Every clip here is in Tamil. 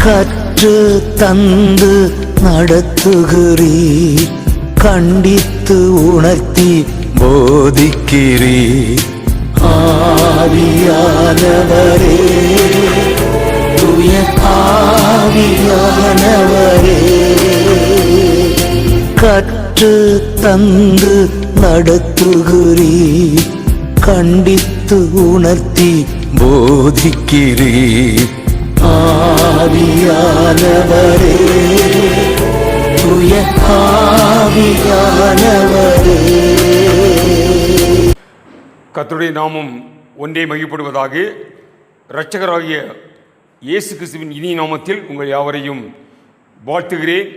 கற்று தந்து நடத்துகிறீர், கண்டித்து உணர்த்தி போதிக்கிறீர். ஆவியானவரே, தூய ஆவியானவரே, கற்று தந்து நடத்துகிறீர், கண்டித்து உணர்த்தி போதிக்கிறீர். ஆவியானவரே, தூய ஆவியானவரே. கர்த்தருடைய நாமம் ஒன்றே மகிழ்ப்படுவதாக. இரட்சகராகிய இயேசு கிறிஸ்துவின் இனிய நாமத்தில் உங்கள் யாவரையும் வாழ்த்துகிறேன்.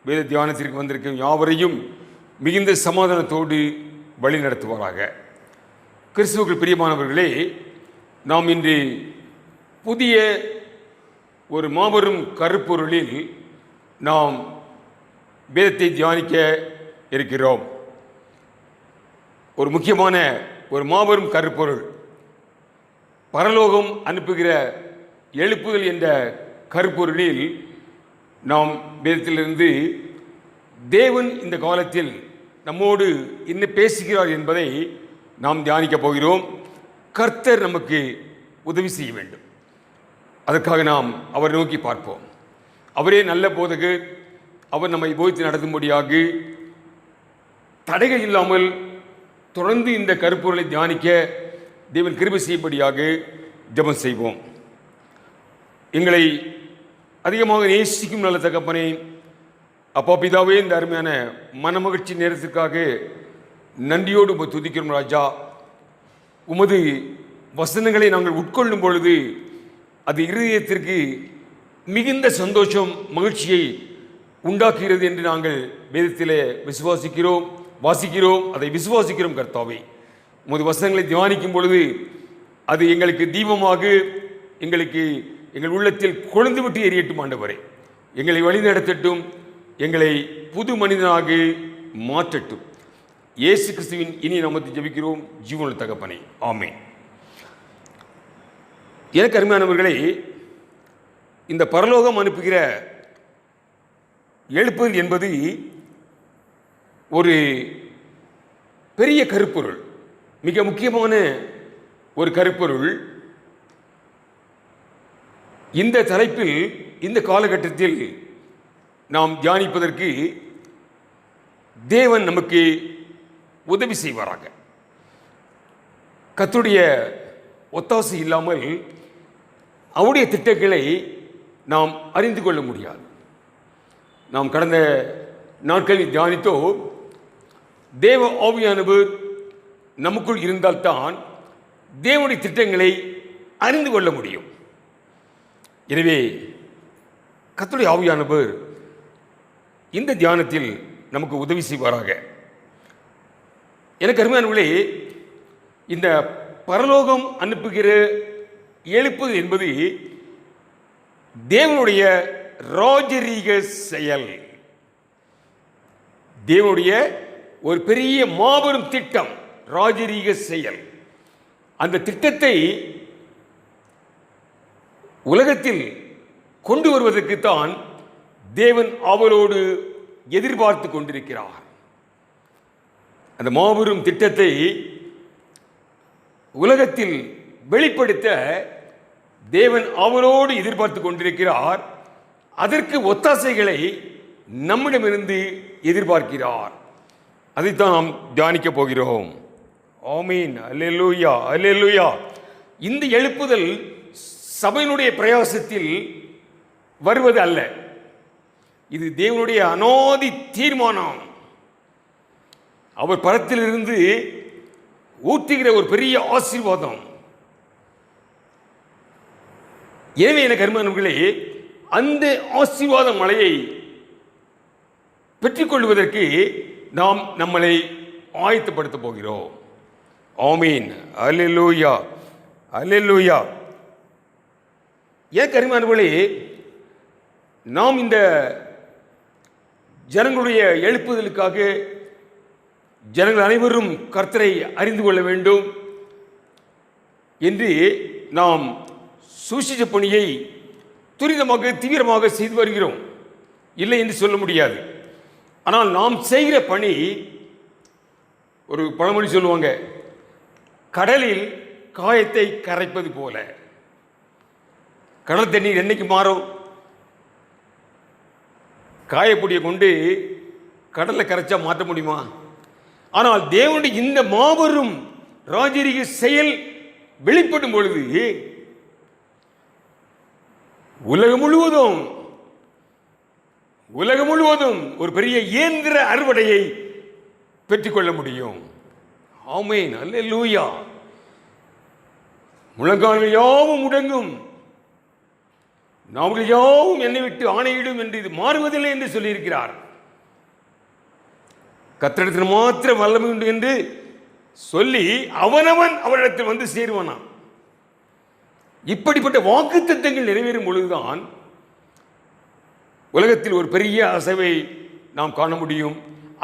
வேத தியானத்திற்கு வந்திருக்கும் யாவரையும் மிகுந்த சமாதானத்தோடு வழி நடத்துவாராக. கிறிஸ்துவுக்குள் பிரியமானவர்களே, நாம் இன்று புதிய ஒரு மாபெரும் கருப்பொருளில் நாம் வேதத்தை தியானிக்க இருக்கிறோம். ஒரு முக்கியமான ஒரு மாபெரும் கருப்பொருள், பரலோகம் அனுப்புகிற எழுப்புதல் என்ற கருப்பொருளில் நாம் வேதத்திலிருந்து தேவன் இந்த காலத்தில் நம்மோடு என்ன பேசுகிறார் என்பதை நாம் தியானிக்கப் போகிறோம். கர்த்தர் நமக்கு உதவி செய்ய வேண்டும். அதற்காக நாம் அவரை நோக்கி பார்ப்போம். அவரே நல்ல போதகர். அவர் நம்மை போதித்து நடத்தும்படியாக தடைகள் இல்லாமல் தொடர்ந்து இந்த கருப்பொருளை தியானிக்க தேவன் கிருபை செய்யும்படியாக ஜெபம் செய்வோம். எங்களை அதிகமாக நேசிக்கும் நல்ல தகப்பனே, அப்பா பிதாவே, இந்த அருமையான மனமகிழ்ச்சி நேரத்துக்காக நன்றியோடு துதிக்கிறோம் ராஜா. உமது வசனங்களை நாங்கள் உட்கொள்ளும் பொழுது அது இருதயத்திற்கு மிகுந்த சந்தோஷம், மகிழ்ச்சியை உண்டாக்குகிறது என்று நாங்கள் வேதத்திலே வாசிக்கிறோம், அதை விசுவாசிக்கிறோம். கர்த்தாவே, உமது வசனங்களை தியானிக்கும் பொழுது அது எங்களுக்கு தீபமாக எங்கள் உள்ளத்தில் கொழுந்து விட்டு எரியட்டும். ஆண்டவரே, எங்களை வழிநடத்தட்டும், எங்களை புது மனிதனாக மாற்றட்டும். இயேசு கிறிஸ்துவின் இனி நாமத்தை ஜெபிக்கிறோம் ஜீவனுள்ள தகப்பனே, ஆமென். எனக்கு அருமையானவர்களே, இந்த பரலோகம் அனுப்புகிற எழுப்புதல் என்பது ஒரு பெரிய கருப்பொருள், மிக முக்கியமான ஒரு கருப்பொருள். இந்த தலைப்பில் இந்த காலகட்டத்தில் நாம் தியானிப்பதற்கு தேவன் நமக்கு உதவி செய்வாராக. கர்த்தருடைய ஒத்தாசை இல்லாமல் அவருடைய திட்டங்களை நாம் அறிந்து கொள்ள முடியாது. நாம் கடந்த நாட்களில் தியானித்தோ, தேவ ஆவியானவர் நமக்குள் இருந்தால்தான் தேவனுடைய திட்டங்களை அறிந்து கொள்ள முடியும். எனவே கர்த்தருடைய ஆவியானவர் இந்த தியானத்தில் நமக்கு உதவி செய்வாராக. எனக்கு அருமையானவர்களே, இந்த பரலோகம் அனுப்புகிற எழுப்புதல் என்பது தேவனுடைய ராஜரீக செயல், தேவனுடைய ஒரு பெரிய மாபெரும் திட்டம், ராஜரீக செயல். அந்த திட்டத்தை உலகத்தில் கொண்டு வருவதற்குத்தான் தேவன் அவளோடு எதிர்பார்த்து கொண்டிருக்கிறார். அந்த மாபெரும் திட்டத்தை உலகத்தில் வெளிப்படுத்த தேவன் அவளோடு எதிர்பார்த்து கொண்டிருக்கிறார். அதற்கு ஒத்தாசைகளை நம்மிடமிருந்து எதிர்பார்க்கிறார். அதைத்தான் நாம் தியானிக்கப் போகிறோம். ஆமீன், அல்லேலூயா, அல்லேலூயா. இந்த எழுப்புதல் சபையினுடைய பிரயாசத்தில் வருவது அல்ல. இது தேவனுடைய அநாதி தீர்மானம். அவர் பரத்திலிருந்து ஊற்றுகிற ஒரு பெரிய ஆசீர்வாதம். எனவே எனக்கு அருமையானவர்களே, அந்த ஆசீர்வாத மலையை பெற்றுக்கொள்வதற்கு நாம் நம்மளை ஆயத்தப்படுத்த போகிறோம். ஆமீன், அல்லேலூயா, அல்லேலூயா. எனக்கு அருமையானவர்களே, நாம் இந்த ஜனங்களுடைய எழுப்புதலுக்காக ஜனங்கள் அனைவரும் கர்த்தரை அறிந்து கொள்ள வேண்டும் என்று நாம் சுவிசேஷ பணியை துரிதமாக தீவிரமாக செய்து வருகிறோம், இல்லை என்று சொல்ல முடியாது. ஆனால் நாம் செய்கிற பணி, ஒரு பழமொழி சொல்லுவாங்க, கடலில் காயத்தை கரைப்பது போல. கடல் தண்ணீர் என்னைக்கு மாறும்? காயப்பொடியை கொண்டு கடலை கரைச்சா மாற்ற முடியுமா? ஆனால் தேவனுடைய இந்த மாபெரும் ராஜரீக செயல் வெளிப்படும் பொழுது உலகம் முழுவதும் ஒரு பெரிய இயந்திர அறுவடையை பெற்றுக்கொள்ள முடியும். ஆமென், அல்லேலூயா. முழங்கால்கள் யாவும் முடங்கும், நாவுகள் யாவும் என்னை விட்டு ஆணையிடும் என்று இது மாறுவதில்லை என்று சொல்லியிருக்கிறார். கர்த்தரிடத்தில் மாத்திரம் வல்லமை உண்டு என்று சொல்லி அவனவன் அவரிடத்தில் வந்து சேருவானாம். இப்படிப்பட்ட வாக்குத்தத்தங்கள் நிறைவேறும் பொழுதுதான் உலகத்தில் ஒரு பெரிய அசைவை நாம் காண முடியும்.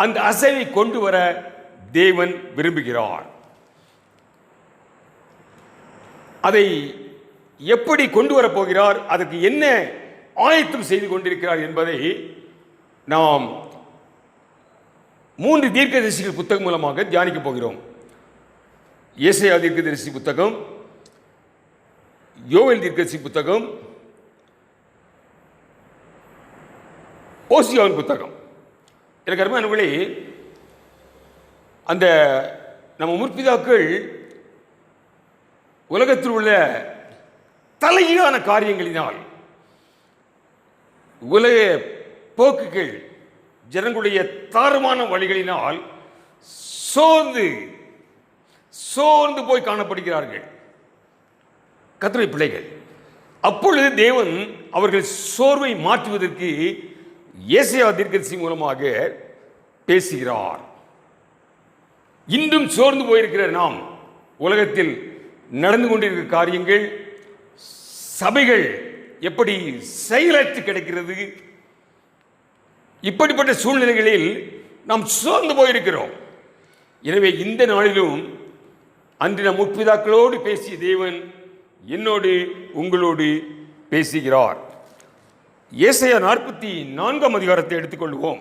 அந்த அசைவை கொண்டு வர தேவன் விரும்புகிறார். அதை எப்படி கொண்டு வரப் போகிறார், அதற்கு என்ன ஆயத்தம் செய்து கொண்டிருக்கிறார் என்பதை நாம் 3 தீர்க்கதரிசிகள் புத்தகம் மூலமாக தியானிக்கப் போகிறோம். ஏசாயா தீர்க்கதரிசி புத்தகம், யோவேல் தீர்க்கதரிசி புத்தகம், ஓசியாவின் புத்தகம். எனக்கு அருமையானவர்களே, அந்த நம்ம முற்பிதாக்கள் உலகத்தில் உள்ள தலைகீழான காரியங்களினால், உலக போக்குகள், ஜனங்களுடைய தாறுமான வழிகளினால் சோர்ந்து போய் காணப்படுகிறார்கள் கர்த்தருடைய பிள்ளைகள். அப்பொழுது தேவன் அவர்கள் சோர்வை மாற்றுவதற்கு ஏசாயா தீர்க்கதரிசி மூலமாக பேசுகிறார். இன்றும் சோர்ந்து போயிருக்கிற நாம், உலகத்தில் நடந்து கொண்டிருக்கிற காரியங்கள், சபைகள் எப்படி செயலற்று கிடைக்கிறது, இப்படிப்பட்ட சூழ்நிலைகளில் நாம் சோர்ந்து போயிருக்கிறோம். எனவே இந்த நாளிலும் அன்று நம் முற்பிதாக்களோடு பேசிய தேவன் என்னோடு உங்களோடு பேசுகிறார். ஏசாயா 44 அதிகாரத்தை எடுத்துக்கொள்வோம்.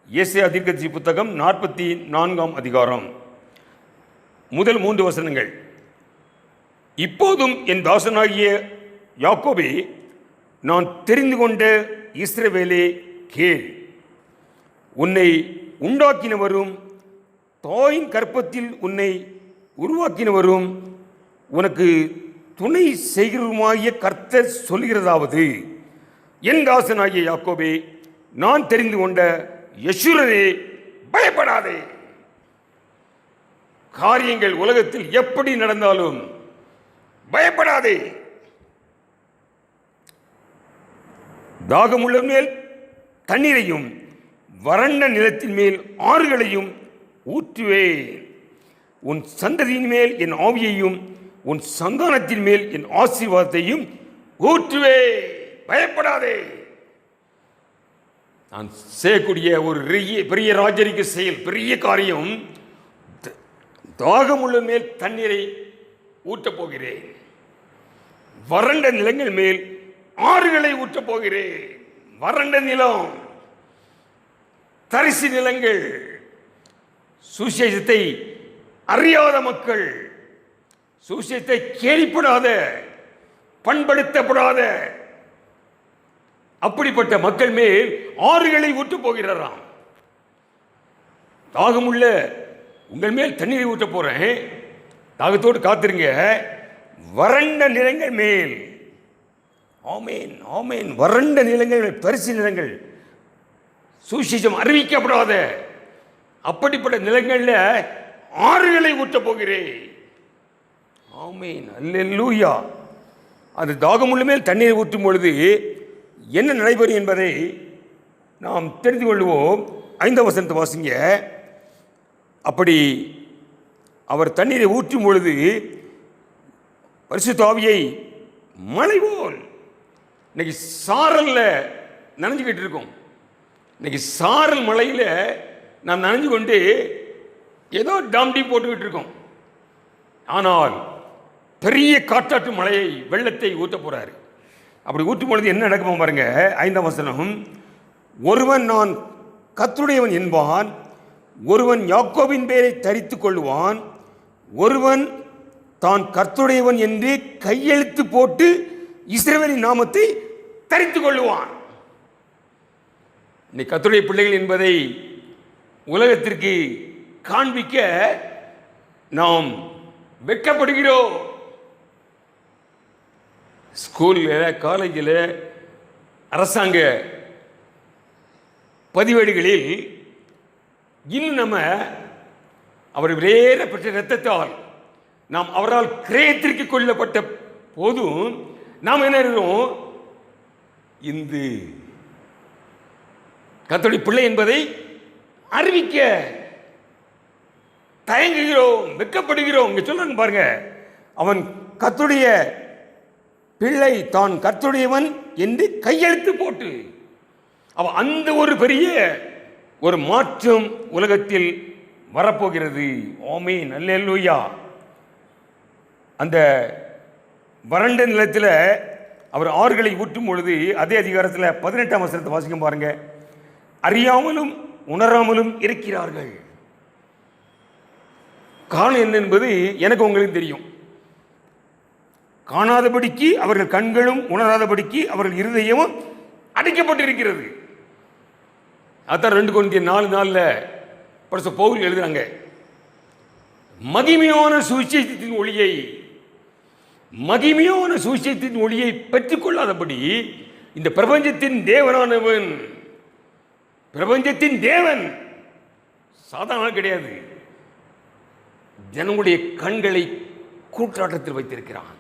ஏசாயா தீர்க்கதரிசி புத்தகம் 44 அதிகாரம், முதல் 3 வசனங்கள். இப்போதும் என் தாசனாகிய யாக்கோபே, நான் தெரிந்து கொண்ட இஸ்ரவேலே கேள். உன்னை உண்டாக்கினவரும் தாயின் கற்பத்தில் உன்னை உருவாக்கினவரும் உனக்கு துணை செய்கிறவருமாகிய கர்த்தர் சொல்கிறதாவது, என் தாசனாகிய யாக்கோபே, நான் தெரிந்து கொண்ட யெஷூரரே, பயப்படாதே. காரியங்கள் உலகத்தில் எப்படி நடந்தாலும் பயப்படாதே. தாகமுள்ள மேல் தண்ணீரையும் வறண்ட நிலத்தின் மேல் ஆறுகளையும் ஊற்றுவேன். உன் சந்ததியின் மேல் என் ஆவியையும் உன் சந்தானத்தின் மேல் என் ஆசீர்வாதத்தையும் ஊற்றுவே. பயப்படாதே. நான் செய்யக்கூடிய ஒரு பெரிய ராஜரிக செயல், பெரிய காரியம். தாகமுள்ள மேல் தண்ணீரை ஊற்றப் போகிறேன். வறண்ட நிலங்கள் மேல் ஆறுகளை ஊற்றப் போகிறேன். வறண்ட நிலம், தரிசு நிலங்கள், சுவிசேஷத்தை அறியாத மக்கள், சுவிசேஷத்தை கேள்விப்படாத, பண்படுத்தப்படாத அப்படிப்பட்ட மக்கள் மேல் ஆறுகளை ஊற்றப் போகிறாராம். தாகமுள்ள உங்கள் மேல் தண்ணீரை ஊற்ற போறேன், தாகத்தோடு காத்திருங்க. வறண்ட நிலங்கள் மேல், ஆமேன் ஆமேன், வறண்ட நிலங்கள், தரிசு நிலங்கள், சுவிசேஷம் அறிவிக்கப்படாத அப்படிப்பட்ட நிலங்கள்ல ஆறுகளை ஊற்றப் போகிறேன். ஆமேன், அல்லேலூயா. அந்த தாகமுள்ள மேல் தண்ணீரை ஊற்றும் பொழுது என்ன நடைபெறும் என்பதை நாம் தெரிந்து கொள்வோம். 5ஆம் வசனத்தை வாசிங்க. அப்படி அவர் தண்ணீரை ஊற்றும் பொழுது பரிசுத்த ஆவியை மழை போல், இன்னைக்கு சாரல்ல நனைஞ்சுக்கிட்டு இருக்கோம். இன்னைக்கு சாரல் மழையில் நாம் நனைஞ்சு கொண்டு ஏதோ டாம்டி போட்டுக்கிட்டு இருக்கோம். ஆனால் பெரிய காற்றாற்று மழையை, வெள்ளத்தை ஊற்ற போறாரு. அப்படி ஊற்றும் பொழுது என்ன நடக்குமோ பாருங்க. 5ஆம் வசனம், ஒருவன் நான் கர்த்தருடையவன் என்பான், ஒருவன் யாக்கோபின் பெயரை தரித்து கொள்வான், ஒருவன் தான் கர்த்தருடையவன் என்று கையெழுத்து போட்டு இஸ்ரவேலின் நாமத்தை தரித்து கொள்ளுவான். இன்னைக்கு கர்த்தருடைய பிள்ளைகள் என்பதை உலகத்திற்கு காண்பிக்க நாம் வெட்கப்படுகிறோம். ஸ்கூலில், காலேஜில், அரசாங்க பதிவேடுகளில் இன்னும் நம்ம அவர் விலையேறப்பட்ட இரத்தத்தால் நாம் அவரால் கிரயத்திற்கு கொள்ளப்பட்ட போதும் நாம் என்ன இருக்கிறோம், இந்த கர்த்தருடைய பிள்ளை என்பதை அறிவிக்க தயங்குகிறோம், வெட்கப்படுகிறோம். இங்க சொல்றாங்க பாருங்க, அவன் கர்த்தருடைய பிள்ளை, தான் கர்த்தருடையவன் என்று கையெழுத்து போட்டு. அவன் அந்த ஒரு பெரிய ஒரு மாற்றம் உலகத்தில் வரப்போகிறது. ஆமென், அல்லேலூயா. அந்த வறண்ட நிலத்தில் அவர் ஆறுகளை ஊற்றும் பொழுது அதே அதிகாரத்தில் 18ஆம் வசனத்தை வாசிக்கும் பாருங்க. அறியாமலும் உணராமலும் இருக்கிறார்கள். காரணம் என்ன என்பது எனக்கு உங்களுக்கு தெரியும். காணாதபடிக்கு அவர்கள் கண்களும் உணராதபடிக்கு அவர்கள் இருதயமும் அடைக்கப்பட்டிருக்கிறது. அதான் 2 கொரிந்தியர் 4:4 பரிசுத்த பவுல் எழுதுறாங்க, மகிமையான சுவிசேஷத்தின் ஒளியை, மகிமையான சுவிசேஷத்தின் ஒளியை பெற்றுக்கொள்ளாதபடி இந்த பிரபஞ்சத்தின் தேவனானவன், பிரபஞ்சத்தின் தேவன் சாதாரண கிடையாது, ஜனங்களுடைய கண்களை கூட்டாட்டத்தில் வைத்திருக்கிறான்.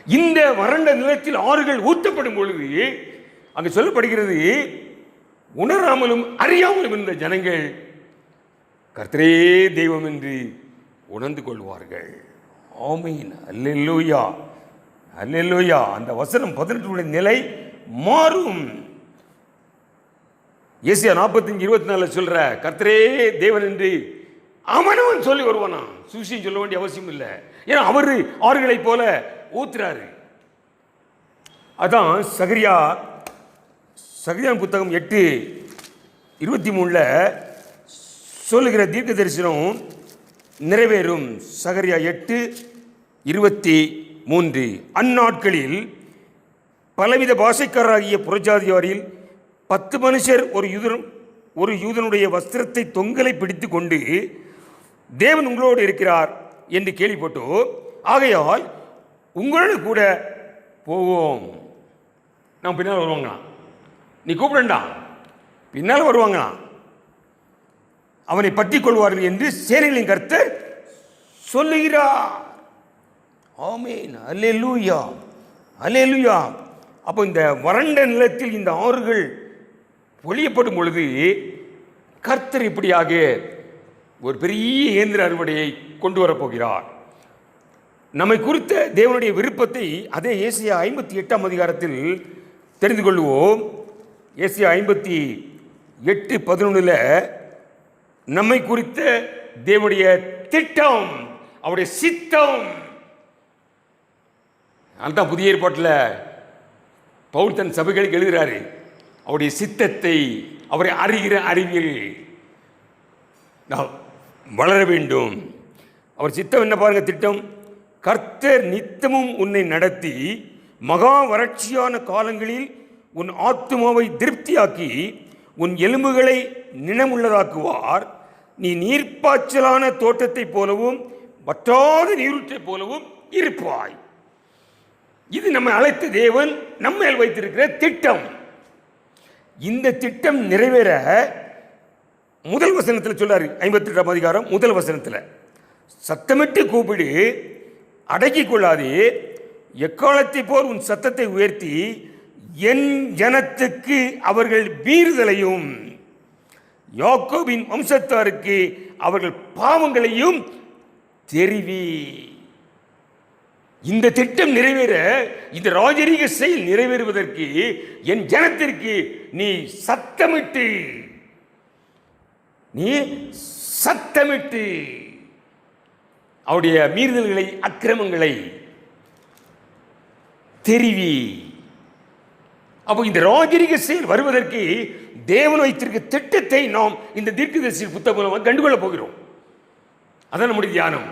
இந்த வறண்ட நிலத்தில் ஆறுகள் ஊற்றப்படும் பொழுது அங்கு சொல்லப்படுகிறது, உணராமலும் அறியாமலும் இருந்த ஜனங்கள் கர்த்தரே தெய்வம் என்று உணர்ந்து கொள்வார்கள். ஆமென், அல்லேலூயா, அல்லேலூயா. அந்த வசனம் 18 நிலை மாறும். ஏசாயா 45:24 சொல்ற, கர்த்தரே தேவன் என்று அவனவன் சொல்லி வருவானா. சுவிசேஷம் சொல்ல வேண்டிய அவசியம் இல்லை, ஏன்னா அவர் ஆறுகளை போல ஊத்துறாரு. அதான் சகரியா புத்தகம் 8:23 சொல்லுகிற தீர்க்க தரிசனம் நிறைவேறும். சகரியா 8:23, அந்நாட்களில் பலவித பாஷைக்காரராகிய புறஜாதியாரில் 10 மனுஷர் ஒரு யூதனுடைய வஸ்திரத்தை தொங்கலை பிடித்து கொண்டு தேவன் உங்களோடு இருக்கிறார் என்று கேள்விப்பட்டோ, ஆகையால் உங்களோடு கூட போவோம். நான் பின்னால் வருவாங்களாம், நீ கூப்பிடண்டா, பின்னால் வருவாங்களாம், அவனை பற்றி கொள்வார்கள் என்று சேனைகளின் கர்த்தர் சொல்லுகிறார். ஆமென், அல்லேலூயா, அல்லேலூயா. அப்போ இந்த வறண்ட நிலத்தில் இந்த ஆறுகள் பொழியப்படும் பொழுது கர்த்தர் இப்படியாக ஒரு பெரிய இயந்திர அறுவடையை கொண்டு வரப்போகிறார். நம்மை குறித்த தேவனுடைய விருப்பத்தை அதே ஏசாயா 58ஆம் அதிகாரத்தில் தெரிந்து கொள்வோம். ஏசாயா 58:11 நம்மை குறித்த தேவனுடைய திட்டம், அவருடைய சித்தம். அதுதான் புதிய ஏற்பாட்டில் பவுல் தன் சபைகளுக்கு எழுதுகிறாரு, அவருடைய சித்தத்தை, அவரை அறிகிற அறிவியல் நான் வளர வேண்டும். அவர் சித்தம் என்ன பாருங்க, திட்டம். கர்த்தர் நித்தமும் உன்னை நடத்தி மகா வறட்சியான காலங்களில் உன் ஆத்துமாவை திருப்தியாக்கி உன் எலும்புகளை நினமுள்ளதாக்குவார். நீ நீர்ப்பாய்ச்சலான தோட்டத்தைப் போலவும் வற்றாத நீரூற்றைப் போலவும் இருப்பாய். இது நம்ம அழைத்த தேவன் நம்மேல் வைத்திருக்கிற திட்டம். இந்த திட்டம் நிறைவேற முதல் வசனத்தில் சொல்றாரு, 58ஆம் அதிகாரம் முதல் வசனத்தில், சத்தமிட்டு கூப்பிடு, அடக்கிக் கொள்ளாதே, எக்காலத்தை போர் உன் சத்தத்தை உயர்த்தி என் ஜனத்துக்கு அவர்கள் மீறுதலையும் யாக்கோபின் வம்சத்தாருக்கு அவர்கள் பாவங்களையும் தெரிவி. இந்த திட்டம் நிறைவேற, இந்த ராஜரீக செயல் நிறைவேறுவதற்கு என் ஜனத்திற்கு நீ சத்தமிட்டு அவருடைய மீறுதல்களை, அக்கிரமங்களை தெரிவி. அப்போ இந்த ராஜரீக செயல் வருவதற்கு தேவன் வைத்திருக்க திட்டத்தை நாம் இந்த தீர்க்கதரிசி புத்தகம் மூலமாக கண்டுகொள்ள போகிறோம். அதான் நம்முடைய தியானம்.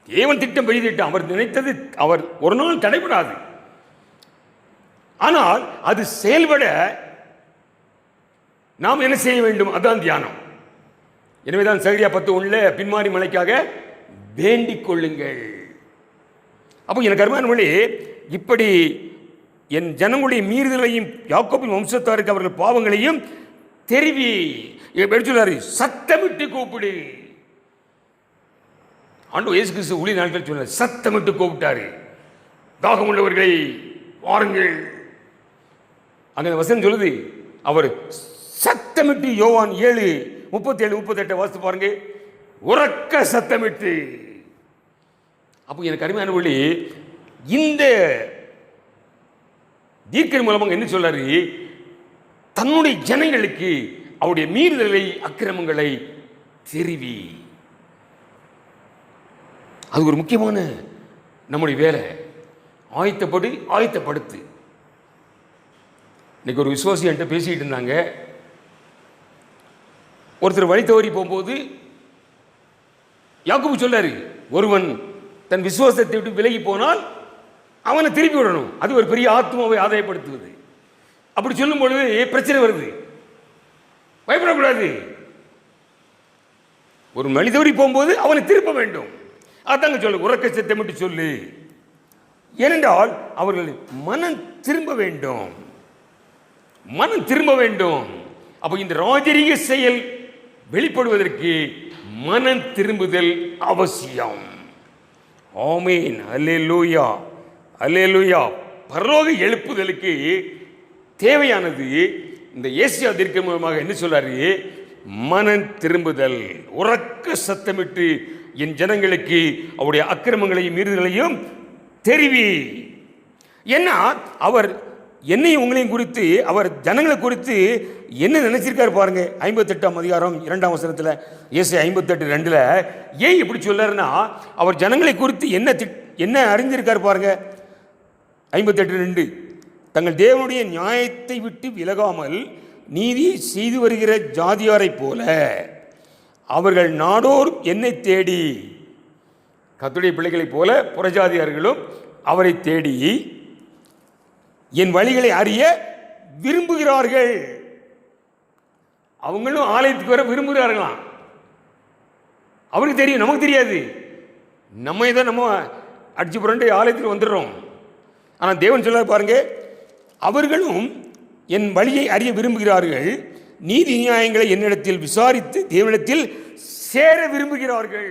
தேவன் திட்டம் பெய்திட்டம், அவர் நினைத்தது அவர் ஒரு நாள் தடைபடாது. ஆனால் அது செயல்பட நாம் என்ன செய்ய வேண்டும்? அதுதான் தியானம். எனவேதான் சகரியா 10:1 பின்மாறி மலைக்காக வேண்டிக் கொள்ளுங்கள். அப்போ எனக்கு அருமையானவர்களே, இப்படி என் ஜனங்களுடைய மீறுதலையும் யாக்கோபின் வம்சத்தாருக்கு அவர்கள் பாவங்களையும் தெரிவி சொல்றாரு, சத்தமிட்டு கூப்பிடு. ஆண்டவர் இயேசு கிறிஸ்து ஊழிய நாட்கள் சொன்னார், சத்தமிட்டு கூப்பிட்டாரு, தாகம் உள்ளவர்களை வாருங்கள். அங்க வசனம் சொல்லுது, அவர் சத்தமிட்டு, யோவான் 7:37-38 வாசித்து பாருங்க, உறக்க சத்தமிட்டு. அப்போ எனக்கு அருமையானவர்களே, இந்த தீர்க்கதரிசி மூலமாக என்ன சொல்றாரு? தன்னுடைய ஜனங்களுக்கு அவருடைய மீறுதலை அக்கிரமங்களை தெரிவி. அது ஒரு முக்கியமான நம்முடைய வேலை. ஆயத்தப்படுத்து. இன்னைக்கு ஒரு விசுவாசி என்கிட்ட பேசிக்கிட்டு இருந்தாங்க. ஒருத்தர் வழி தவறி போகும்போது யாக்கோபு சொல்லாரு, ஒருவன் தன் விசுவாசத்தை விட்டு விலகி போனால் அவனை திருப்பி விடணும். அது ஒரு பெரிய ஆத்மாவை ஆதாயப்படுத்துவது. அப்படி சொல்லும் பொழுது பிரச்சனை வருது. பயப்படக்கூடாது. ஒரு வழி தவறி போகும்போது அவனை திருப்ப வேண்டும். அதாங்க சொல்லு, உறக்க சத்தமிட்டு சொல்லு. ஏனென்றால் அவர்கள் மனம் திரும்ப வேண்டும். அப்போ இந்த ராஜரீக செயல் வெளிப்படுவதற்கு மனம் திரும்புதல் அவசியம். ஆமென், அல்லேலூயா, அல்லேலூயா. பரலோக எழுப்புதலுக்கு தேவையானது இந்த ஏசியா தீர்க்கதரிசி மூலமாக என்ன சொல்றாரு? மனம் திரும்புதல். உறக்க சத்தமிட்டு என் ஜனங்களுக்கு அவருடைய அக்கிரமங்களையும் மீறுதலையும் தெரிவி. ஏன்னா அவர் என்னையும் உங்களையும் குறித்து, அவர் ஜனங்களை குறித்து என்ன நினைச்சிருக்காரு பாருங்க. 58ஆம் அதிகாரம் 2ஆம் வசனத்தில், ஏசாயா 58:2 ஏன் இப்படி சொல்றாருன்னா, அவர் ஜனங்களை குறித்து என்ன அறிஞ்சிருக்காரு பாருங்க. 58:2, தங்கள் தேவனுடைய நியாயத்தை விட்டு விலகாமல் நீதி செய்து வருகிற ஜாதியாரை போல அவர்கள் நாடோறும் என்னை தேடி, கர்த்தருடைய பிள்ளைகளைப் போல புறஜாதியார்களும் அவரை தேடி என் வழிகளை அறிய விரும்புகிறார்கள். அவங்களும் ஆலயத்துக்கு வர விரும்புகிறார்களாம். அவருக்கு தெரியும், நமக்கு தெரியாது. நம்ம இதை நம்ம அடிச்சு புரண்டு ஆலயத்துக்கு வந்துடுறோம். ஆனால் தேவன் சொல்ல பாருங்க, அவர்களும் என் வழியை அறிய விரும்புகிறார்கள், நீதி நியாயங்களை என்னிடத்தில் விசாரித்து தேவனிடத்தில் சேர விரும்புகிறார்கள்.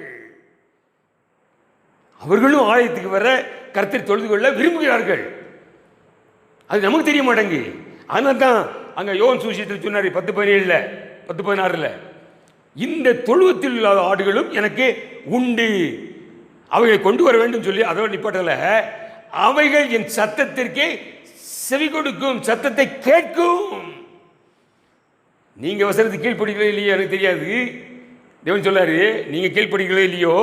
அவர்களும் ஆலயத்துக்கு வர கர்த்தரை தொழுது கொள்ள விரும்புகிறார்கள். அது நமக்கு தெரிய மாட்டேங்கு. அதனால தான் அங்கே யோவான் சுவிசேஷத்தில் சொன்னார் 10:17 10:16, இந்த தொழுவத்தில் இல்லாத ஆடுகளும் எனக்கு உண்டு, அவைகளை கொண்டு வர வேண்டும் சொல்லி அதோட நிப்பாட்டல, அவைகள் என் சத்தத்திற்கே செவி கொடுக்கும், சத்தத்தை கேட்கும். நீங்க வசனத்துக்கு கீழ்ப்படிகளோ இல்லையோ எனக்கு தெரியாது. தேவன் சொல்லாரு, நீங்க கீழ்ப்படிகளோ இல்லையோ,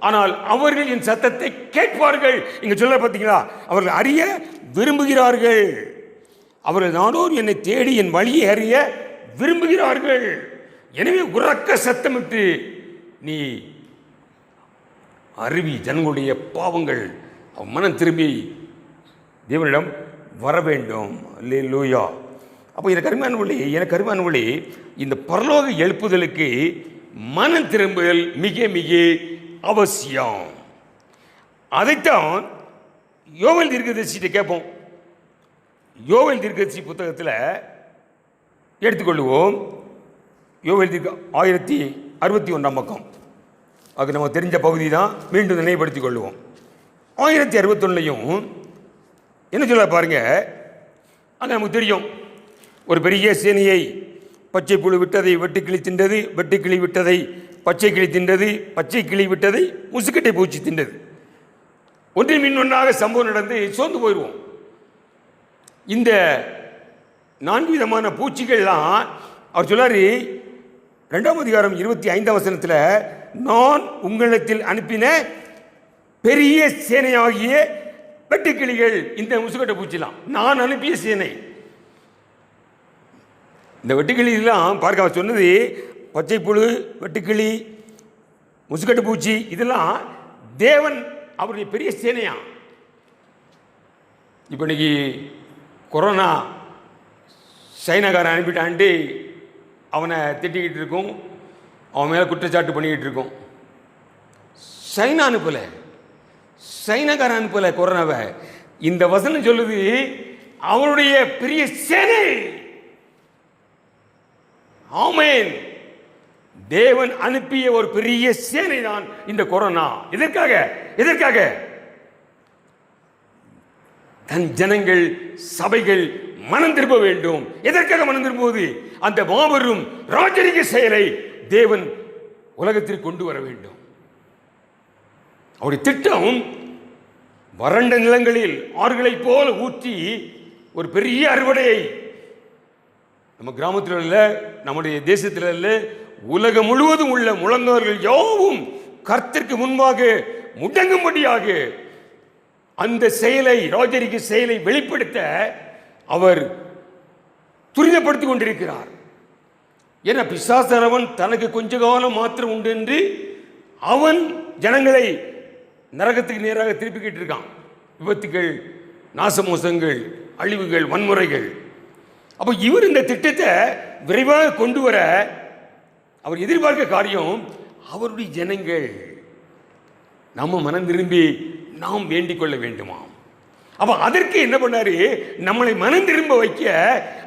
ஆனால் அவர்கள் என் சத்தத்தை கேட்பார்கள். இங்க சொல்ல பார்த்தீங்களா, அவர்கள் அறிய விரும்புகிறார்கள். அவர்கள் நாடோர் என்னை தேடி என் வழியை அறிய விரும்புகிறார்கள். எனவே உறக்க சத்தமிட்டு நீ அறிவி, ஜனங்களுடைய பாவங்கள் மனம் திரும்பி தேவனிடம் வர வேண்டும். அல்லேலூயா. அப்போ எனக்கு அருமையானவர்களே, இந்த பரலோக எழுப்புதலுக்கு மனம் திரும்புதல் மிக மிக அவசியம். அதைத்தான் யோவேல் தீர்க்கதரிசிட்ட கேட்போம். யோவேல் தீர்க்கதரிசி புத்தகத்தில் எடுத்துக்கொள்வோம். யோவேல் தீர்க்க 1061 பக்கம். அது நமக்கு தெரிஞ்ச பகுதி தான், மீண்டும் நினைவுபடுத்திக் கொள்வோம். 1061 என்ன சொல்ல பாருங்க. அங்கே நமக்கு தெரியும், ஒரு பெரிய சேனையை பச்சை புழு விட்டதை வெட்டுக்கிளி தின்றது, வெட்டுக்கிளி விட்டதை பச்சை கிளி தின்றது, பச்சை கிளி விட்டதை முசுக்கட்டை பூச்சி தின்றது. ஒன்றின் மின் ஒன்றாக சம்பவம் நடந்து சோர்ந்து போயிடுவோம். இந்த 4 விதமான பூச்சிகள்லாம் அவர் சொல்லாரு 2ஆம் அதிகாரம் 25ஆம் வசனத்தில், நான் உங்களிடத்தில் அனுப்பின பெரிய சேனையாகிய வெட்டுக்கிளிகள் இந்த முசுக்கட்டை பூச்சிலாம் நான் அனுப்பிய சேனை. இந்த வெட்டுக்கிளிலாம் பார்க்க அவர் சொன்னது பச்சைப்புழு, வெட்டுக்கிளி, முசுக்கட்டு பூச்சி, இதெல்லாம் தேவன் அவருடைய பெரிய சேனையா. இப்போ இன்னைக்கு கொரோனா சைனாக்காரன் அனுப்பிட்டான்ட்டு அவனை திட்டிக்கிட்டு இருக்கும், அவன் மேலே குற்றச்சாட்டு பண்ணிக்கிட்டு இருக்கும். சைனா அனுப்பலை, சைனாக்காரன் அனுப்பலை கொரோனாவை. இந்த வசனம் சொல்லுது அவனுடைய பெரிய சேனை. ஆமென். தேவன் அனுப்பிய ஒரு பெரிய சேனை தான் இந்த கொரோனா. எதற்காக தன் ஜனங்கள், சபைகள் மனம் திரும்ப வேண்டும். எதற்காக மனம் திரும்புவது? அந்த மாபெரும் ராஜரிக செயலை தேவன் உலகத்திற்கு கொண்டு வர வேண்டும். அவருடைய திட்டம் வறண்ட நிலங்களில் ஆறுகளைப் போல ஊற்றி ஒரு பெரிய அறுவடையை நம்ம கிராமத்தில் இல்ல, நம்முடைய தேசத்தில் இல்ல, உலகம் முழுவதும் உள்ள முழங்கவர்கள் யாவும் கர்த்தருக்கு முன்பாக முடங்கும்படியாக அந்த செயலை, ராஜரிக செயலை வெளிப்படுத்த அவர் துரிதப்படுத்திக் கொண்டிருக்கிறார். ஏன்னா பிசாசானவன் தனக்கு கொஞ்ச காலம் மாத்திரம் உண்டு என்று அவன் ஜனங்களை நரகத்துக்கு நேராக திருப்பிக்கிட்டு இருக்கான். விபத்துகள், நாசமோசங்கள், அழிவுகள், வன்முறைகள். அப்போ இவர் இந்த திட்டத்தை விரைவாக கொண்டு வர அவர் எதிர்பார்க்க காரியம் அவருடைய ஜனங்கள் நம்ம மனம் திரும்பி நாம் வேண்டிக் கொள்ள வேண்டுமா. அப்ப அதற்கு என்ன பண்ணாரு? நம்மளை மனம் திரும்ப வைக்க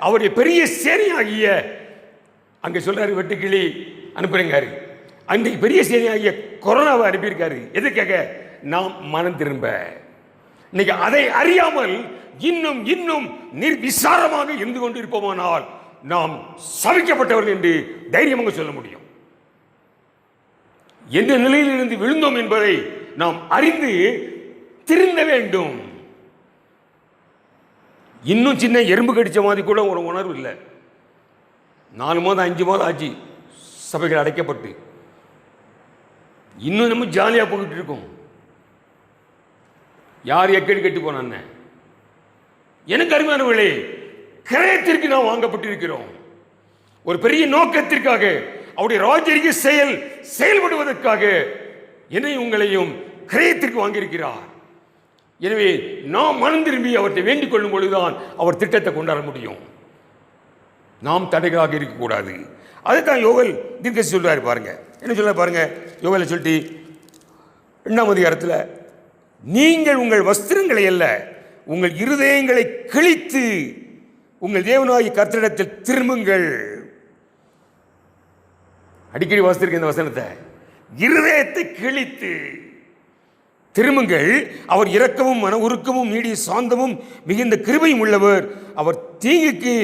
அவருடைய பெரிய சேனையாகிய, அங்க சொல்றாரு வெட்டுக்கிளி அனுப்புறீங்காரு, அந்த பெரிய சேனையாகிய கொரோனாவை அனுப்பியிருக்காரு. எதுக்காக? நாம் மனம் திரும்ப. இன்னைக்கு அதை அறியாமல் இன்னும் இன்னும் நிர்விசாரமாக இருந்து கொண்டு இருப்போமானால் நாம் சபிக்கப்பட்டவர்கள் என்று தைரியமாக சொல்ல முடியும். எந்த நிலையில் இருந்து விழுந்தோம் என்பதை நாம் அறிந்து திருந்த வேண்டும். இன்னும் சின்ன எறும்பு கடிச்ச மாதிரி கூட ஒரு உணர்வு இல்லை. 4 மாதம் 5 மாதம் ஆச்சு சபைகள் அடைக்கப்பட்டு, இன்னும் நம்ம ஜாலியாக போய்கிட்டு இருக்கோம். யார் எக்கடி கட்டி போனான்னு எனக்கு அருமையானவர்களே, கிரயத்திற்கு நாம் வாங்கப்பட்டிருக்கிறோம். ஒரு பெரிய நோக்கத்திற்காக, அவருடைய ராஜரிக செயல்படுவதற்காக என்னை உங்களையும் கிரயத்திற்கு வாங்கியிருக்கிறார். எனவே நாம் மனம் திரும்பி அவற்றை வேண்டிக் கொள்ளும் பொழுதுதான் அவர் திட்டத்தை கொண்டாட முடியும். நாம் தடைகளாக இருக்கக்கூடாது. அதைத்தான் யோவேல் தீர்க்கதரிசி சொல்றாரு. பாருங்க என்ன சொல்ல பாருங்க. யோவேலை சொல்லிட்டு 2ஆம் அதிகாரத்தில், நீங்கள் உங்கள் வஸ்திரங்களை அல்ல உங்கள் இருதயங்களை கிழித்து உங்கள் தேவனாகிய கர்த்தரிடத்தில் திரும்புங்கள். அடிக்கடி வாசித்திருக்க இந்த வசனத்தை. இருதயத்தை கிழித்து திரும்புங்கள். அவர் இரக்கமும் மன உருக்கமும் நீடிய சாந்தமும் மிகுந்த கிருபையும் உள்ளவர். அவர் தீங்குக்கு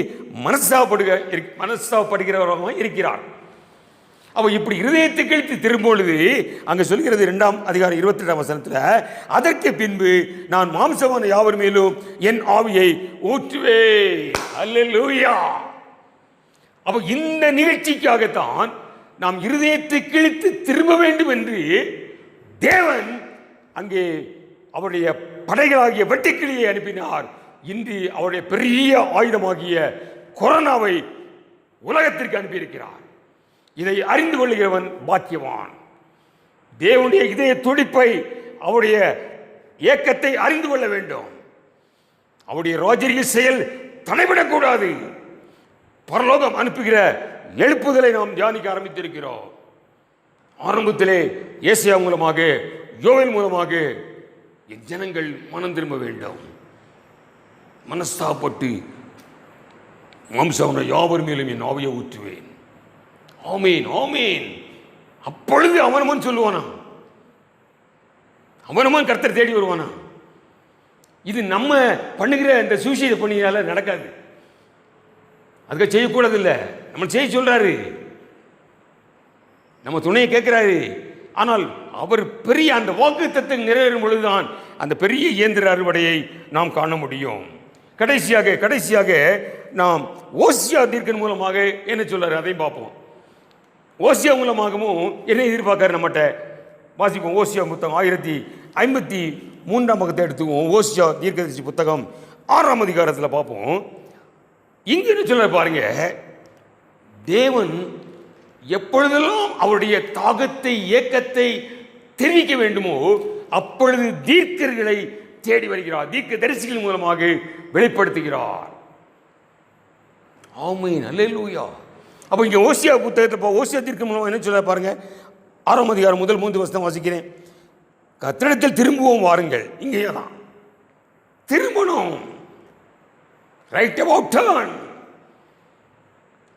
மனஸ்தாபப்படுகிறவராக இருக்கிறார். அவ இப்படி இருதயத்தை கிழித்து திரும்பொழுது அங்க சொல்கிறது 2ஆம் அதிகாரம் 22ஆம் வசனத்தில், அதற்கு பின்பு நான் மாம்சமான யாவர் மேலும் என் ஆவியை ஊற்றுவேன். அல்லேலூயா. அப்ப இந்த நிகழ்ச்சிக்காகத்தான் நாம் இருதயத்தை கிழித்து திரும்ப வேண்டும் என்று தேவன் அங்கே அவருடைய படைகளாகிய வெட்டுக்கிளியை அனுப்பினார். இன்று அவருடைய பெரிய ஆயுதமாகிய கொரோனாவை உலகத்திற்கு அனுப்பியிருக்கிறார். இதை அறிந்து கொள்கிறவன் பாக்கியவான். தேவனுடைய இதய துடிப்பை, அவருடைய ஏக்கத்தை அறிந்து கொள்ள வேண்டும். அவருடைய ராஜரிக செயல் தடைபடக்கூடாது. பரலோகம் அனுப்புகிற எழுப்புதலை நாம் தியானிக்க ஆரம்பித்திருக்கிறோம். ஆரம்பத்திலே ஏசாயா மூலமாக, யோவேல் மூலமாக என் ஜனங்கள் மனம் திரும்ப வேண்டும். மனஸ்தாபப்பட்டு மாம்சமான யாவர் மேலும் என் ஆவியை ஊற்றுவேன். ஆமீன், ஆமீன். அப்பொழுது அவனவன் சொல்லுவானா, அவனவன் கர்த்தர் தேடி வருவானா. இது நம்ம பண்ணுகிற இந்த சுவிசேஷ பணியால நடக்காது. அதுக்கு செய்யக்கூடாது இல்லை, நம்ம செய்ய சொல்றாரு, நம்ம துணையை கேட்கிறாரு. ஆனால் அவர் பெரிய அந்த வாக்குத்தத்தத்தை நிறைவேறும் பொழுதுதான் அந்த பெரிய இயந்திர அறுவடையை நாம் காண முடியும். கடைசியாக நாம் ஓசியா தீர்க்கன் மூலமாக என்ன சொல்றாரு அதையும் பார்ப்போம். ஓசியா மூலமாகவும் என்ன எதிர்பார்க்காரு நம்மகிட்ட? வாசிப்போம். ஓசியா புத்தகம் 1053 பக்கத்தை எடுத்துக்குவோம். ஓசியா தீர்க்கதரிசி புத்தகம் 6 அதிகாரத்தில் பார்ப்போம். இங்கே என்ன சொல்ல பாருங்க, தேவன் எப்பொழுதெல்லாம் அவருடைய தாகத்தை ஏக்கத்தை தெரிவிக்க வேண்டுமோ அப்பொழுது தீர்க்கர்களை தேடி வருகிறார், தீர்க்க தரிசிகள் மூலமாக வெளிப்படுத்துகிறார். ஆமென், அல்லேலூயா. அப்போ இங்கே ஓசியா புத்தகத்தை ஓசியா தீர்க்க மூலம் என்ன சொல்ல பாருங்க, 6 அதிகாரம் முதல் 3 வசனம் வாசிக்கிறேன். கர்த்தரிடத்தில் திரும்புவோம் வாருங்கள். இங்கேயே தான் திரும்பணும். Right about turn.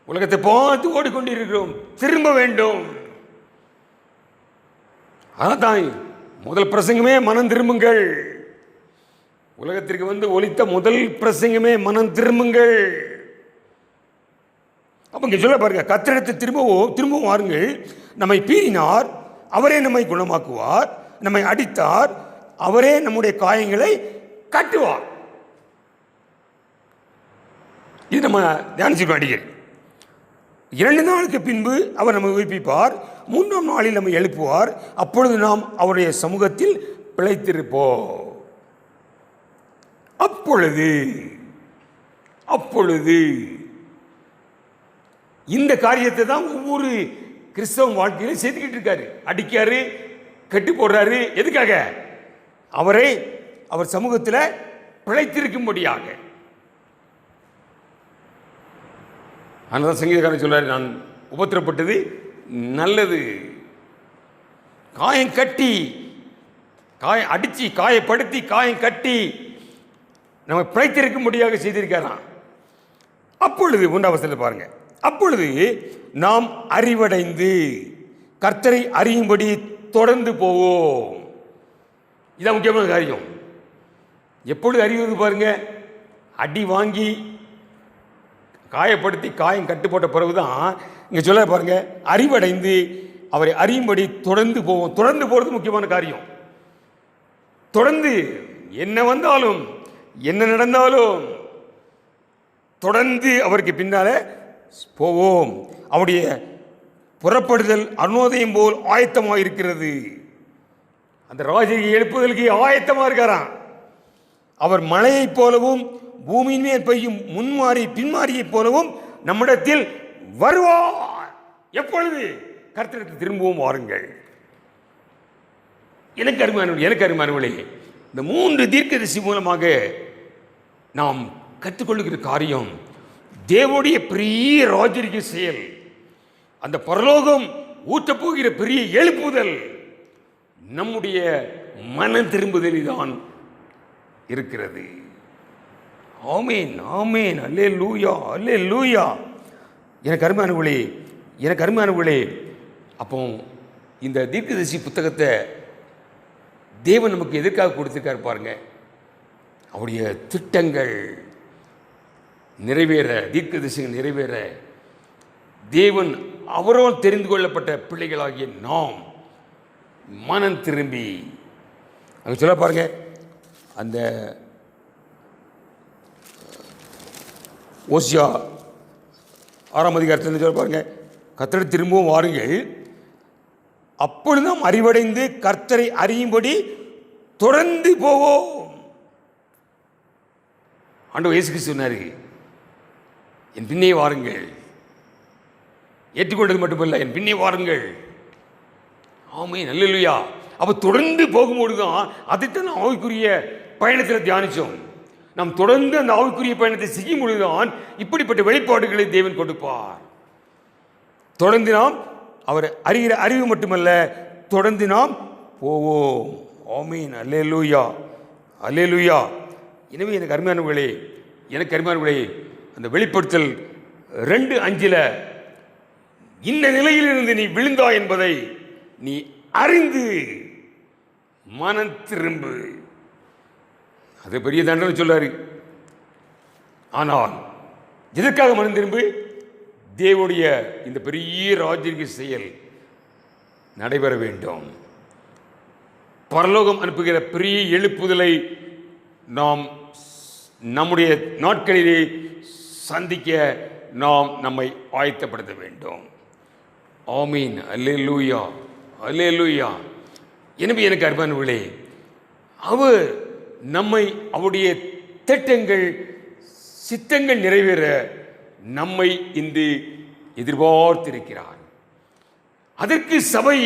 உலகத்தை பார்த்து ஓடிக்கொண்டிருக்கிறோம், திரும்ப வேண்டும். அதான் முதல் பிரசங்கமே மனம் திரும்புங்கள். உலகத்திற்கு ஒலித்த முதல் பிரசங்கமே மனம் திரும்புங்கள். அப்ப இங்க சொல்ல பாருங்க, கர்த்தரிடத்தில் திரும்பவும் வாருங்கள். நம்மை பீறினார், அவரே நம்மை குணமாக்குவார். நம்மை அடித்தார், அவரே நம்முடைய காயங்களை கட்டுவார். இது நம்ம தியானிச்சுக்கோ. அடிக்கடி 2 நாளுக்கு பின்பு அவர் நம்மை உயிர்ப்பிப்பார், 3ஆம் நாளில் நம்மை எழுப்புவார். அப்பொழுது நாம் அவருடைய சமூகத்தில் பிழைத்திருப்போம். அப்பொழுது இந்த காரியத்தை தான் ஒவ்வொரு கிறிஸ்தவ வாழ்க்கையிலும் செய்துக்கிட்டு இருக்காரு. அடிக்காரு, கட்டி போடுறாரு. எதுக்காக? அவர் சமூகத்தில் பிழைத்திருக்கும்படியாக. அதனால சங்கீதக்காரன் சொல்றாரு, நான் உபத்திரப்பட்டது நல்லது. காயம் கட்டி, காயம் அடிச்சு, காயப்படுத்தி, காயம் கட்டி நம்ம பிழைத்திருக்கும்படியாக செய்திருக்காராம். அப்பொழுது 1ஆம் வசனத்தில் பாருங்க, அப்பொழுது நாம் அறிவடைந்து கர்த்தரை அறியும்படி தொடர்ந்து போவோம். இதான் முக்கியமான காரியம். எப்பொழுது அறிவது பாருங்க, அடி வாங்கி காயப்படுத்தி காயம் கட்டுப்போட்ட பிறகுதான் இங்க சொல்ல பாருங்க, அறிவடைந்து அவரை அறியும்படி தொடர்ந்து போவோம். தொடர்ந்து போறது முக்கியமான காரியம். தொடர்ந்து என்ன வந்தாலும் என்ன நடந்தாலும் தொடர்ந்து அவருக்கு பின்னால போவோம். அவருடைய புறப்படுதல் அருணோதயம் போல் ஆயத்தமாக இருக்கிறது. அந்த ராஜை எழுப்புதலுக்கு ஆயத்தமாக இருக்காராம். அவர் மழையைப் போலவும் பூமியின் மேல் பெய்யும் முன்மாறி பின்மாறியைப் போலவும் நம்மிடத்தில் வருவார். எப்பொழுது? கர்த்தரிடத்தில் திரும்பவும் வாருங்கள். எனக்கு அருமையானவர்களே, இந்த 3 தீர்க்கதரிசி மூலமாக நாம் கற்றுக்கொள்ளுகிற காரியம் தேவனுடைய பெரிய ராஜரிக செயல். அந்த பரலோகம் ஊற்றப்போகிற பெரிய எழுப்புதல் நம்முடைய மன திரும்புதலில் தான் இருக்கிறது. ஆமேன், ஆமேன், அல்லேலூயா, அல்லேலூயா. எனக்கு அருமையானவர்களே, அப்போ இந்த தீர்க்கதரிசி புத்தகத்தை தேவன் நமக்கு எதற்காக கொடுத்திருக்கார் பாருங்க. அவருடைய திட்டங்கள் நிறைவேற, தீர்க்கதரிசிகள் நிறைவேற, தேவன் அவரால் தெரிந்து கொள்ளப்பட்ட பிள்ளைகளாகிய நாம் மனம் திரும்பி அங்கே சொல்ல பாருங்க, அந்த ஓசியா 6ஆம் அதிகாரத்தில் சொல்ல பாருங்க, கர்த்தரை திரும்பவும் வாருங்கள், அப்பொழுது நாம் அறிவடைந்து கர்த்தரை அறியும்படி தொடர்ந்து போவோம். ஆண்டவர் இயேசு கிறிஸ்து சொன்னார், என் பின்னே வாருங்கள். ஏற்றுக்கொண்டது மட்டுமல்ல, என் பின்னே வாருங்கள். ஆமென், அல்லேலூயா. அப்போ தொடர்ந்து போகும்போது தான் அதைத்தான் நாம் ஆவிக்குரிய பயணத்தில் தியானித்தோம். நாம் தொடர்ந்து அந்த ஆவிக்குரிய பயணத்தை செய்யும் பொழுதுதான் இப்படிப்பட்ட வெளிப்பாடுகளை தேவன் கொடுப்பார். தொடர்ந்து நாம் அவர் அறிகிற அறிவு மட்டுமல்ல, தொடர்ந்து நாம் போவோம். ஆமென், அல்லேலூயா, அல்லேலூயா. எனவே எனக்கு அருமையானவர்களே, அந்த வெளிப்படுத்தல் 2:5 இந்த நிலையிலிருந்து நீ விழுந்தாய் என்பதை நீ அறிந்து மனம் திரும்பு. அது பெரிய தண்டனை சொல்லாரு. ஆனால் எதற்காக மனம் திரும்பு? தேவனுடைய இந்த பெரிய ராஜரிக செயல் நடைபெற வேண்டும். பரலோகம் அனுப்புகிற பெரிய எழுப்புதலை நாம் நம்முடைய நாட்களிலே சந்திக்க நாம் நம்மை ஆயத்தப்படுத்த வேண்டும். ஆமீன், அல்லேலூயா, அல்லேலூயா. எனவே எனக்கு அருமையானவர்களே, அவர் நம்மை அவருடைய திட்டங்கள் சித்தங்கள் நிறைவேற நம்மை இன்று எதிர்பார்த்திருக்கிறார். அதற்கு சபை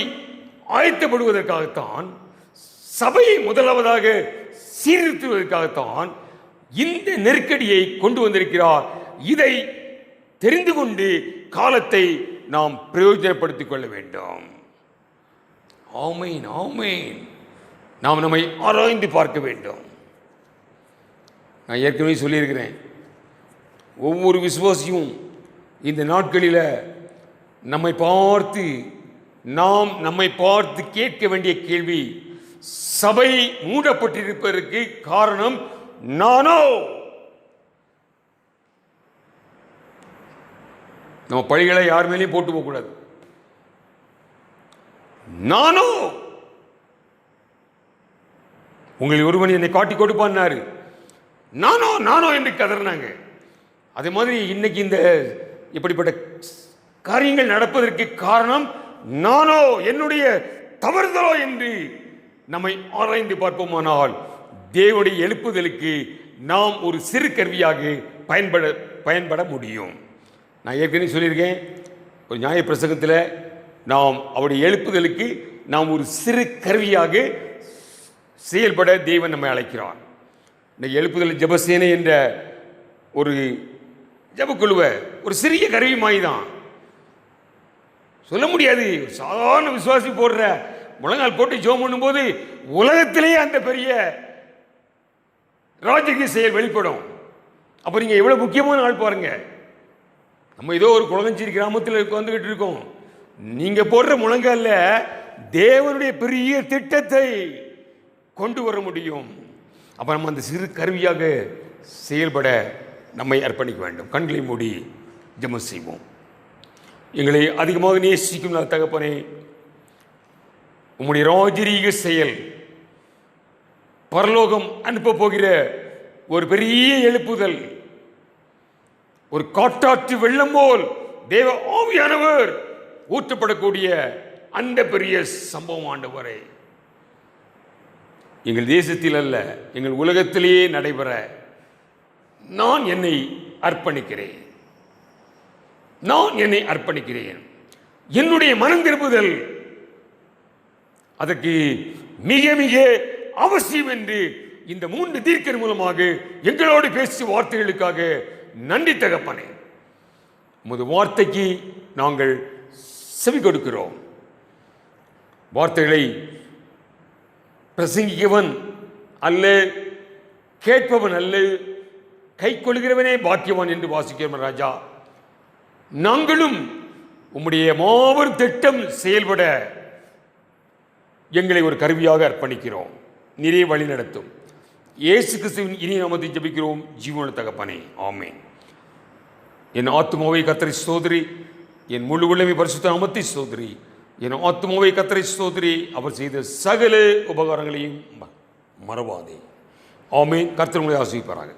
ஆயத்தப்படுவதற்காகத்தான், சபையை முதலாவதாக சீர்திருத்துவதற்காகத்தான் இந்த நெருக்கடியை கொண்டு வந்திருக்கிறார். இதை தெரிந்து கொண்டு காலத்தை நாம் பிரயோஜனப்படுத்திக் கொள்ள வேண்டும். ஆமீன், ஆமீன். நாம் நம்மை ஆராய்ந்து பார்க்க வேண்டும். நான் ஏற்கனவே சொல்லியிருக்கிறேன், ஒவ்வொரு விசுவாசியும் இந்த நாட்களில் நம்மை பார்த்து கேட்க வேண்டிய கேள்வி, சபை மூடப்பட்டிருப்பதற்கு காரணம் நானோ? நம்ம பழிகளை யார் மேலேயும் போட்டு போகக்கூடாது. நானோ? உங்களில் ஒருவன் என்னை காட்டி கொடுப்பான்னாரு, நானோ நானோ என்று கதறினாங்க. அதே மாதிரி இன்னைக்கு இந்த இப்படிப்பட்ட காரியங்கள் நடப்பதற்கு காரணம் நானோ, என்னுடைய தவறுதலோ என்று நம்மை ஆராய்ந்து பார்ப்போமானால் தேவனுடைய எழுப்புதலுக்கு நாம் ஒரு சிறு கருவியாக பயன்பட முடியும். நான் ஏற்கனவே சொல்லியிருக்கேன், ஒரு நியாய பிரசங்கத்தில் நாம் அவருடைய எழுப்புதலுக்கு நாம் ஒரு சிறு கருவியாக செயல்பட தேவன் நம்மை அழைக்கிறார். இந்த எழுப்புதல் ஜெபசேனை என்ற ஒரு ஜெபக்குழுவை ஒரு சிறிய கருவி மாதிரி தான், சொல்ல முடியாது. சாதாரண விசுவாசி போடுற முழங்கால் போட்டு ஜெபம் பண்ணும்போது உலகத்திலேயே அந்த பெரிய ராஜகீய செயல் வெளிப்படும். அப்போ நீங்கள் எவ்வளோ முக்கியமான ஆள் பாருங்க. நம்ம ஏதோ ஒரு குளங்கச்சேரி கிராமத்தில் வந்துகிட்டு இருக்கோம். நீங்கள் போடுற முழங்கால தேவனுடைய பெரிய திட்டத்தை கொண்டு வர முடியும். அப்போ நம்ம அந்த சிறு கருவியாக செயல்பட நம்மை அர்ப்பணிக்க வேண்டும். கண்களை மூடி ஜெபம் செய்வோம். எங்களை அதிகமாக நேசிக்கும் தகப்பனே, உம்முடைய ராஜரீக செயல், பரலோகம் அனுப்ப போகிற ஒரு பெரிய எழுப்புதல், ஒரு காட்டாற்று வெள்ளம் போல் தேவ ஆவியானவர் ஊற்றப்படக்கூடிய அந்த பெரிய சம்பவம் ஆண்டவரே, எங்கள் தேசத்தில் அல்ல, எங்கள் உலகத்திலேயே நடைபெற நான் என்னை அர்ப்பணிக்கிறேன். என்னுடைய மனம் திரும்புதல் அதற்கு மிக மிக அவசியம் என்று இந்த 3 தீர்க்கர் மூலமாக எங்களோடு பேசிய வார்த்தைகளுக்காக நன்றி தகப்பனே. உமது வார்த்தைக்கு நாங்கள் செவி கொடுக்கிறோம். வார்த்தைகளை பிரசங்கிக்கவன் அல்ல, கேட்பவன் அல்ல, கை கொள்கிறவனே பாக்கியவான் என்று வாசிக்கிறோம். ராஜா, நாங்களும் உம்முடைய மாபெரும் திட்டம் செயல்பட எங்களை ஒரு கருவியாக அர்ப்பணிக்கிறோம். நிறைய வழி நடத்தும். இயேசு கிறிஸ்துவின் இனி நாமத்தை ஜெபிக்கிறோம் ஜீவனுள்ள தகப்பனே, ஆமென். என் ஆத்துமாவை கர்த்தரை ஸ்தோத்திரி, என் முழு உள்ளமை பரிசுத்த நாமத்தை ஸ்தோத்திரி. என் ஆத்துமாவை கர்த்தரை ஸ்தோத்திரி, அவர் செய்த சகல உபகாரங்களையும் மறவாதே. ஆமென். கர்த்தர் உங்களை ஆசீர்வதிப்பாராக.